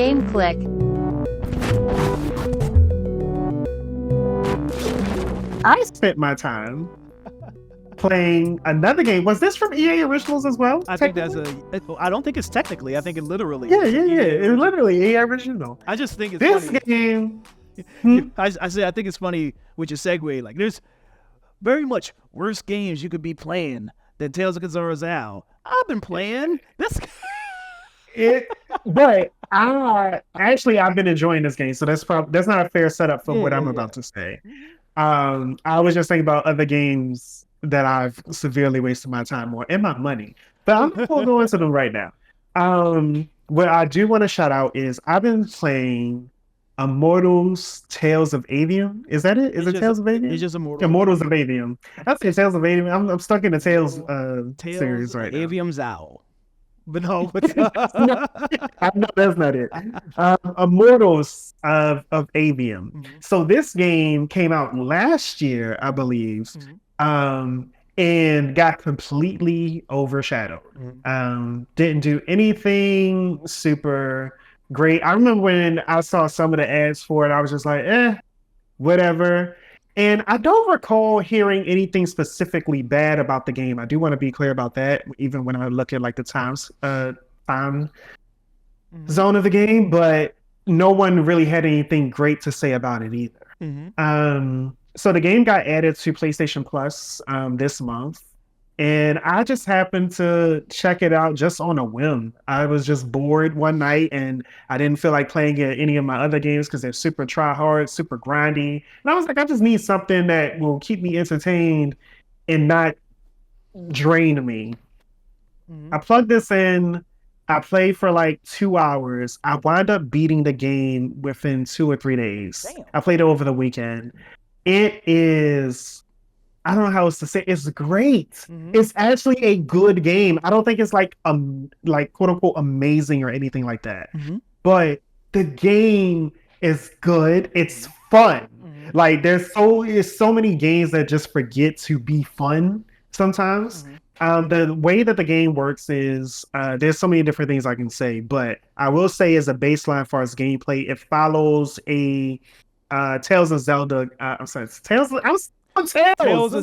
Game Clique. I spent my time playing another game. Was this from EA Originals as well? I think that's I don't think it's technically. I think it literally. Yeah. is. It was literally EA Original. I just think it's This funny. game. I say I think it's funny with your segue. Like, there's very much worse games you could be playing than Tales of Cazura's Owl. I've been playing this. But I've been enjoying this game, so that's not a fair setup for what I'm about to say. I was just thinking about other games that I've severely wasted my time on and my money, but I'm not going to go into them right now. What I do want to shout out is I've been playing Immortals Tales of Aveum. Is that it? Is it Tales of Aveum? It's just Immortals of Aveum. I say Tales of Aveum. I'm stuck in the Tales series right now. Avium's Owl. But no, I know that's not it. Immortals of Aveum. Mm-hmm. So this game came out last year, I believe, and got completely overshadowed. Didn't do anything super great. I remember when I saw some of the ads for it, I was just like, whatever. And I don't recall hearing anything specifically bad about the game. I do want to be clear about that, even when I look at like the time zone of the game, but no one really had anything great to say about it either. So the game got added to PlayStation Plus this month, and I just happened to check it out just on a whim. I was just bored one night, and I didn't feel like playing any of my other games because they're super try hard, super grindy. And I was like, I just need something that will keep me entertained and not drain me. I plugged this in. I played for like 2 hours. I wound up beating the game within 2 or 3 days. Damn. I played it over the weekend. It is, I don't know how else to say. It's great. It's actually a good game. I don't think it's like quote unquote amazing or anything like that. But the game is good. It's fun. Like there's so many games that just forget to be fun sometimes. The way that the game works is there's so many different things I can say, but I will say as a baseline for its gameplay, it follows a Tales of Zelda. I'm sorry, Tales of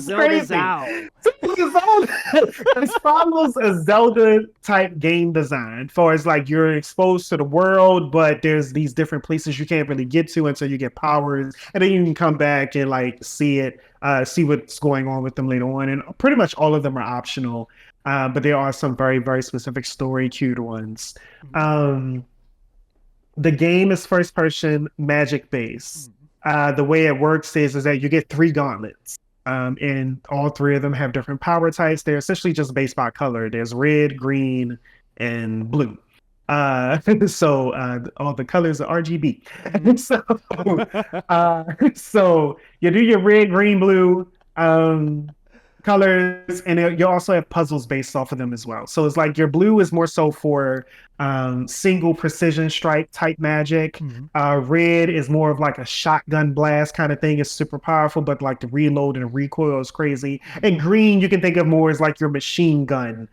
Zelda's Owl. It follows a Zelda type game design. For as like you're exposed to the world, but there's these different places you can't really get to until you get powers, and then you can come back and like see what's going on with them later on. And pretty much all of them are optional, but there are some very, very specific story cued ones. The game is first person magic based. The way it works is that you get 3 gauntlets, and all 3 of them have different power types. They're essentially just based by color. There's red, green, and blue. So all the colors are RGB. So you do your red, green, blue colors, and you also have puzzles based off of them as well. So it's like your blue is more so for single precision strike type magic. Red is more of like a shotgun blast kind of thing. It's super powerful, but like the reload and the recoil is crazy. And green you can think of more as like your machine gun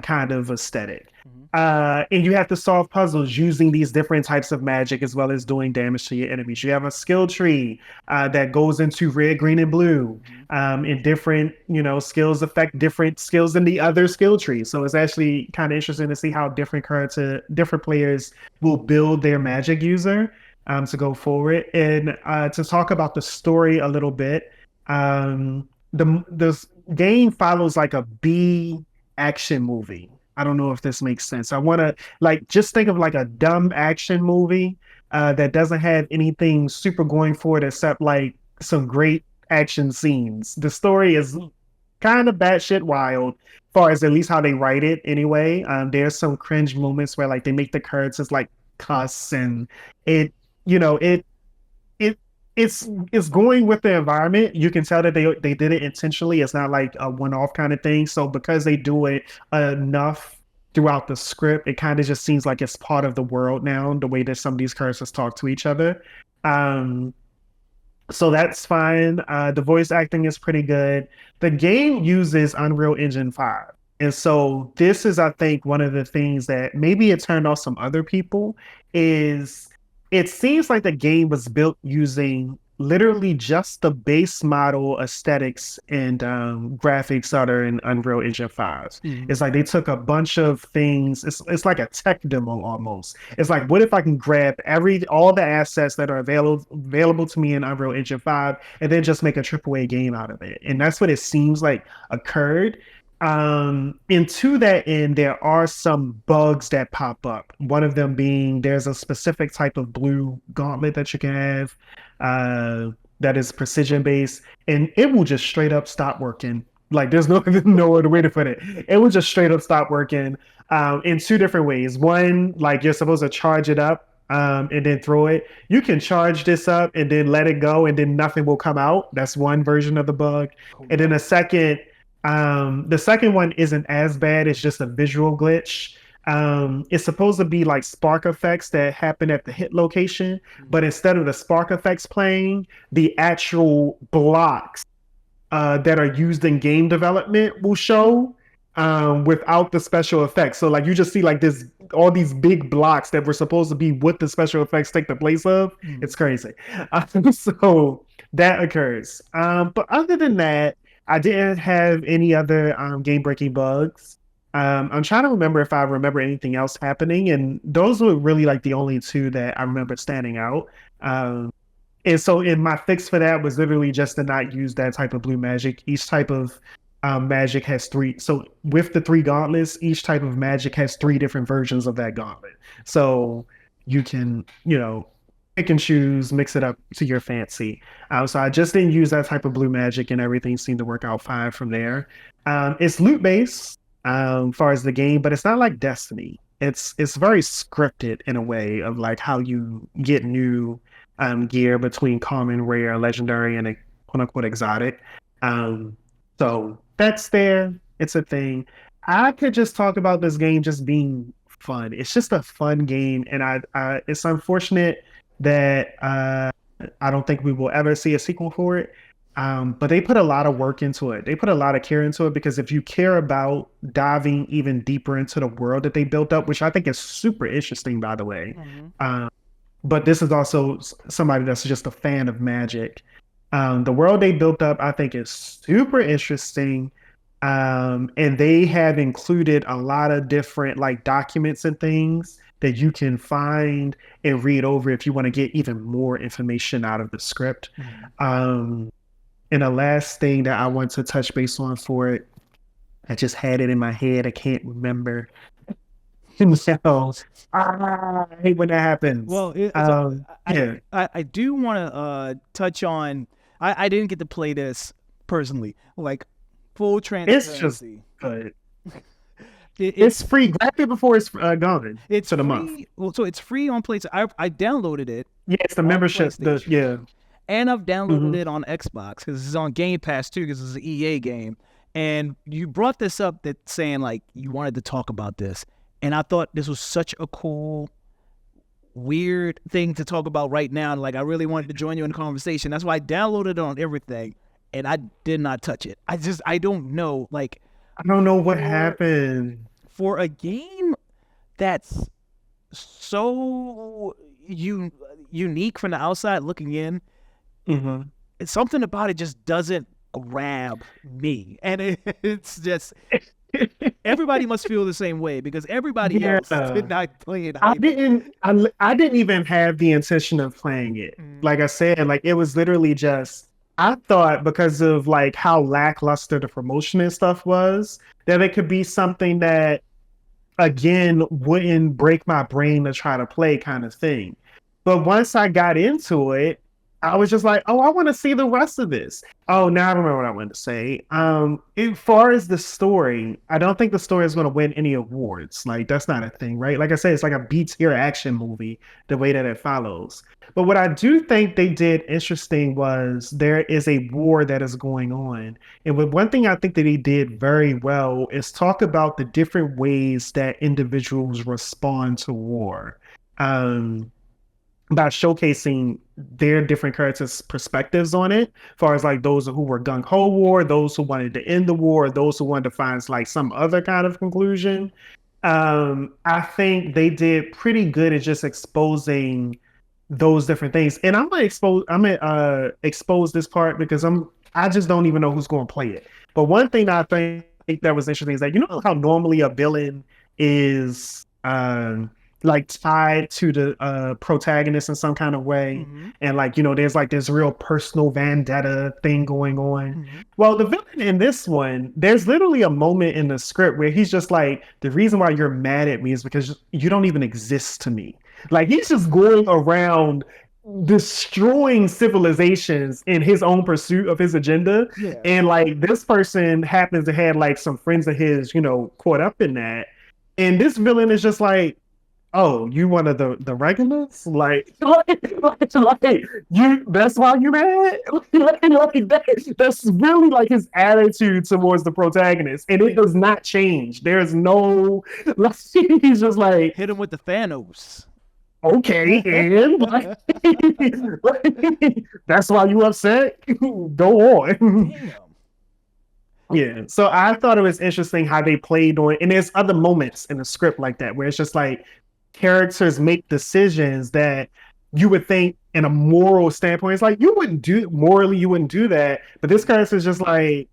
kind of aesthetic. And you have to solve puzzles using these different types of magic as well as doing damage to your enemies. You have a skill tree that goes into red, green, and blue. And different, skills affect different skills in the other skill tree. So it's actually kind of interesting to see how different players will build their magic user to go forward. And to talk about the story a little bit, the game follows like a B action movie. I don't know if this makes sense. I want to just think of like a dumb action movie that doesn't have anything super going for it except like some great action scenes. The story is kind of batshit wild, as far as at least how they write it anyway. There's some cringe moments where like they make the characters like cuss, and it's going with the environment. You can tell that they did it intentionally. It's not like a one-off kind of thing. So because they do it enough throughout the script, it kind of just seems like it's part of the world now, the way that some of these characters talk to each other. So that's fine. The voice acting is pretty good. The game uses Unreal Engine 5. And so this is, I think, one of the things that maybe it turned off some other people is it seems like the game was built using literally just the base model aesthetics and graphics that are in Unreal Engine 5. Mhm. It's like they took a bunch of things. It's like a tech demo almost. It's like, what if I can grab all the assets that are available to me in Unreal Engine 5 and then just make a AAA game out of it? And that's what it seems like occurred. And to that end, there are some bugs that pop up. One of them being there's a specific type of blue gauntlet that you can have that is precision based, and it will just straight up stop working. Like there's no no other way to put it. It will just straight up stop working in two different ways. One, like you're supposed to charge it up and then throw it. You can charge this up and then let it go, and then nothing will come out. That's one version of the bug. And then the second one isn't as bad. It's just a visual glitch. It's supposed to be like spark effects that happen at the hit location, but instead of the spark effects playing, the actual blocks that are used in game development will show without the special effects. So like you just see like this all these big blocks that were supposed to be what the special effects take the place of. It's crazy. So that occurs. But other than that, I didn't have any other game breaking bugs. I'm trying to remember if I remember anything else happening, and those were really like the only two that I remember standing out. And so, in my fix for that was literally just to not use that type of blue magic. Each type of magic has three. So, with the three gauntlets, each type of magic has three different versions of that gauntlet. So, you can, pick and choose, mix it up to your fancy. So, I just didn't use that type of blue magic, and everything seemed to work out fine from there. It's loot based as far as the game, but it's not like Destiny. It's very scripted in a way of like how you get new gear between common, rare, legendary, and a quote unquote exotic. So that's there. It's a thing. I could just talk about this game just being fun. It's just a fun game, and it's unfortunate that I don't think we will ever see a sequel for it. But they put a lot of work into it. They put a lot of care into it because if you care about diving even deeper into the world that they built up, which I think is super interesting, by the way. But this is also somebody that's just a fan of magic. The world they built up, I think, is super interesting. And they have included a lot of different like documents and things that you can find and read over if you want to get even more information out of the script. And the last thing that I want to touch base on for it, I just had it in my head. I can't remember. So, I hate when that happens. Well, Yeah, I do want to touch on. I didn't get to play this personally. Like full it's just transparency. good. It, It's free. Grab it before it's gone it's to the free. month. Well, so it's free on PlayStation. I downloaded it Yeah, it's the on membership. PlayStation. Yeah. And I've downloaded Hmm. it on Xbox because it's on Game Pass too because it's an EA game. And you brought this up that saying like you wanted to talk about this, and I thought this was such a cool, weird thing to talk about right now. Like I really wanted to join you in the conversation. That's why I downloaded it on everything, and I did not touch it. I don't know like I don't know what for happened. for a game that's so unique from the outside looking in, Hmm. it's something about it just doesn't grab me, and it's just everybody must feel the same way because everybody else Yeah. did not play it I either. didn't. I didn't even have the intention of playing it. Mm. Like I said, like it was literally just. I thought because of like how lackluster the promotion and stuff was, that it could be something that again wouldn't break my brain to try to play kind of thing. But once I got into it, I was just like, oh, I want to see the rest of this. Oh, now I don't remember what I wanted to say. As far as the story, I don't think the story is going to win any awards. Like that's not a thing, right? Like I said, it's like a B tier action movie, the way that it follows. But what I do think they did interesting was there is a war that is going on. And with one thing I think that he did very well is talk about the different ways that individuals respond to war. Um, about showcasing their different characters' perspectives on it, as far as like those who were gung ho war, those who wanted to end the war, those who wanted to find like some other kind of conclusion. I think they did pretty good at just exposing those different things. And I'm gonna expose this part because I just don't even know who's going to play it. But one thing that I think that was interesting is that you know how normally a villain is like tied to the protagonist in some kind of way, and like you know there's like this real personal vendetta thing going on. Well, the villain in this one, there's literally a moment in the script where he's just like, the reason why you're mad at me is because you don't even exist to me. Like he's just going around destroying civilizations in his own pursuit of his agenda. Yeah. And like this person happens to have like some friends of his, you know, caught up in that. And this villain is just like, oh, you one of the regulars? Like you that's why you mad? That's really like his attitude towards the protagonist. And it does not change. There's no like he's just like, Hit him with the Thanos. okay, and that's why you upset. Go on. Damn. Yeah. So I thought it was interesting how they played on, and there's other moments in the script like that where it's just like characters make decisions that you would think in a moral standpoint, it's like you wouldn't do morally, you wouldn't do that. But this character's just like,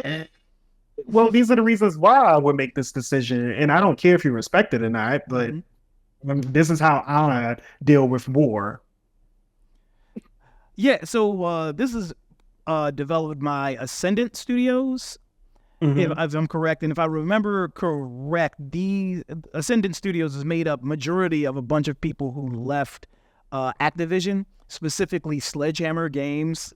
eh, well, these are the reasons why I would make this decision, and I don't care if you respect it or not, but this is how I deal with war. Yeah, so this is developed by Ascendant Studios, if I'm correct. And if I remember correct, the Ascendant Studios is made up majority of a bunch of people who left Activision, specifically Sledgehammer Games,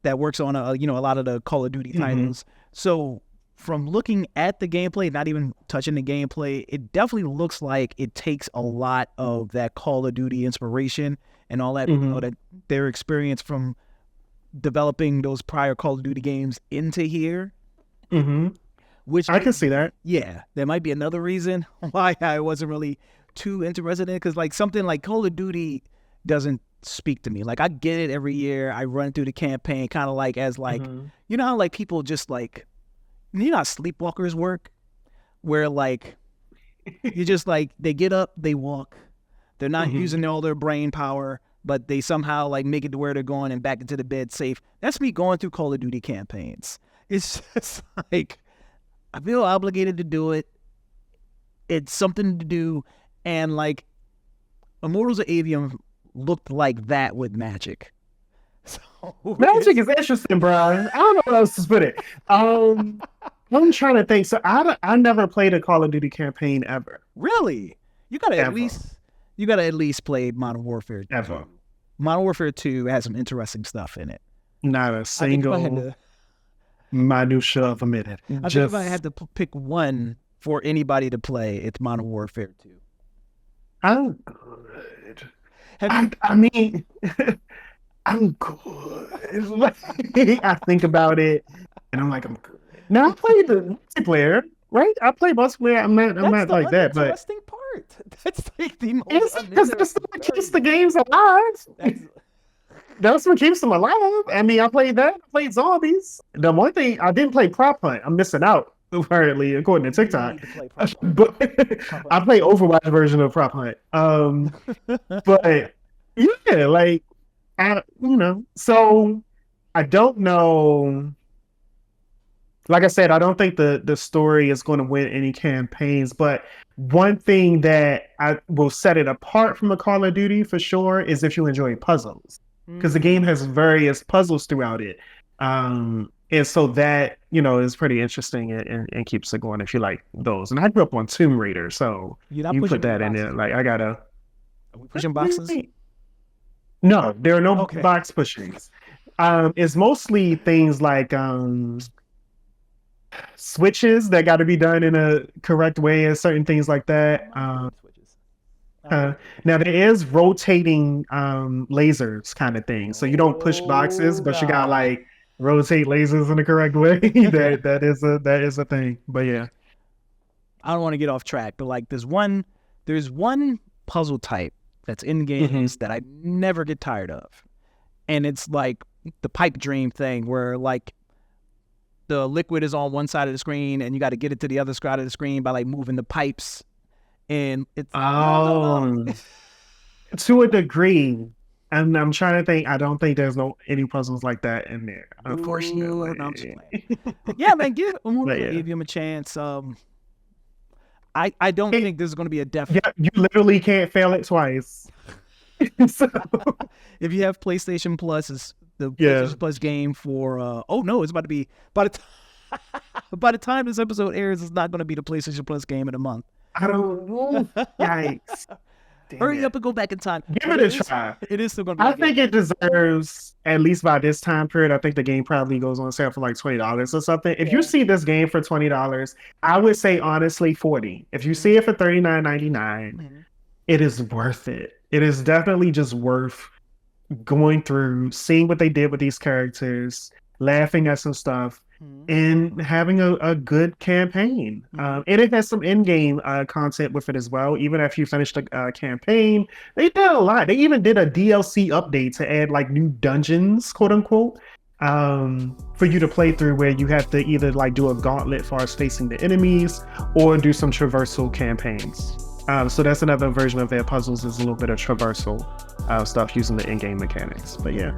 that works on a lot of the Call of Duty titles. So from looking at the gameplay, not even touching the gameplay, it definitely looks like it takes a lot of that Call of Duty inspiration and all that, that their experience from developing those prior Call of Duty games into here. Which I can see that. Yeah, there might be another reason why I wasn't really too interested in it, because like something like Call of Duty doesn't speak to me. Like I get it every year, I run through the campaign kind of like as like you know how like people just like, you know how sleepwalkers work, where like you just like they get up, they walk, they're not using all their brain power, but they somehow like make it to where they're going and back into the bed safe. That's me going through Call of Duty campaigns. It's just like I feel obligated to do it. It's something to do, and like Immortals of Aveum looked like that with magic. So Magic is interesting, Brian. I don't know what else to put it. I'm trying to think. So I never played a Call of Duty campaign ever. Really, you gotta Ever. at least play Modern Warfare 2. Ever. Modern Warfare 2 has some interesting stuff in it. Not a single minutia of a minute. I think if I had to pick one for anybody to play, it's Modern Warfare 2. I'm good. I mean, I'm good. I think about it, and I'm like, I'm good. Now I play the multiplayer, right? I play multiplayer. I'm not like that, but interesting part. That's like the most because that's what keeps the games alive. That's what keeps them alive. I mean, I played that. I played zombies. The one thing I didn't play Prop Hunt. I'm missing out, apparently, according to TikTok. But I play Overwatch version of Prop Hunt. But yeah, like so I don't know. Like I said, I don't think the story is going to win any campaigns, but one thing that I will set it apart from a Call of Duty for sure is if you enjoy puzzles, because the game has various puzzles throughout it. And so that, is pretty interesting and keeps it going if you like those. And I grew up on Tomb Raider, so you put that in there. Like, I gotta... Are we pushing boxes? No, there are no box pushings. It's mostly things like switches that got to be done in a correct way and certain things like that. Now there is rotating lasers kind of thing, so you don't push boxes, but you got like rotate lasers in the correct way. that is a thing. But yeah, I don't want to get off track, but like there's one puzzle type that's in games that I never get tired of. And it's like the pipe dream thing where like the liquid is on one side of the screen and you got to get it to the other side of the screen by like moving the pipes. And it's to a degree. And I'm trying to think. I don't think there's any puzzles like that in there, unfortunately. No, I'm just playing. Yeah, man, give Immortals of Aveum a chance. I don't think this is going to be a definite. Yeah, you literally can't fail it twice. So, if you have PlayStation Plus, it's the PlayStation Plus game for. Oh no, it's about to be by the time this episode airs, it's not going to be the PlayStation Plus game in a month. I don't know. Yikes. Hurry up and go back in time. Give it a try. It is still going to be. I think it deserves, at least by this time period, I think the game probably goes on sale for like $20 or something. If you see this game for $20, I would say honestly $40. If you see it for $39.99, it is worth it. It is definitely just worth going through, seeing what they did with these characters, laughing at some stuff, and having a good campaign. And it has some in-game content with it as well. Even after you finish the campaign, they did a lot. They even did a DLC update to add like new dungeons, quote unquote, for you to play through, where you have to either like do a gauntlet for facing the enemies or do some traversal campaigns. So that's another version of their puzzles, is a little bit of traversal stuff using the in-game mechanics. But yeah.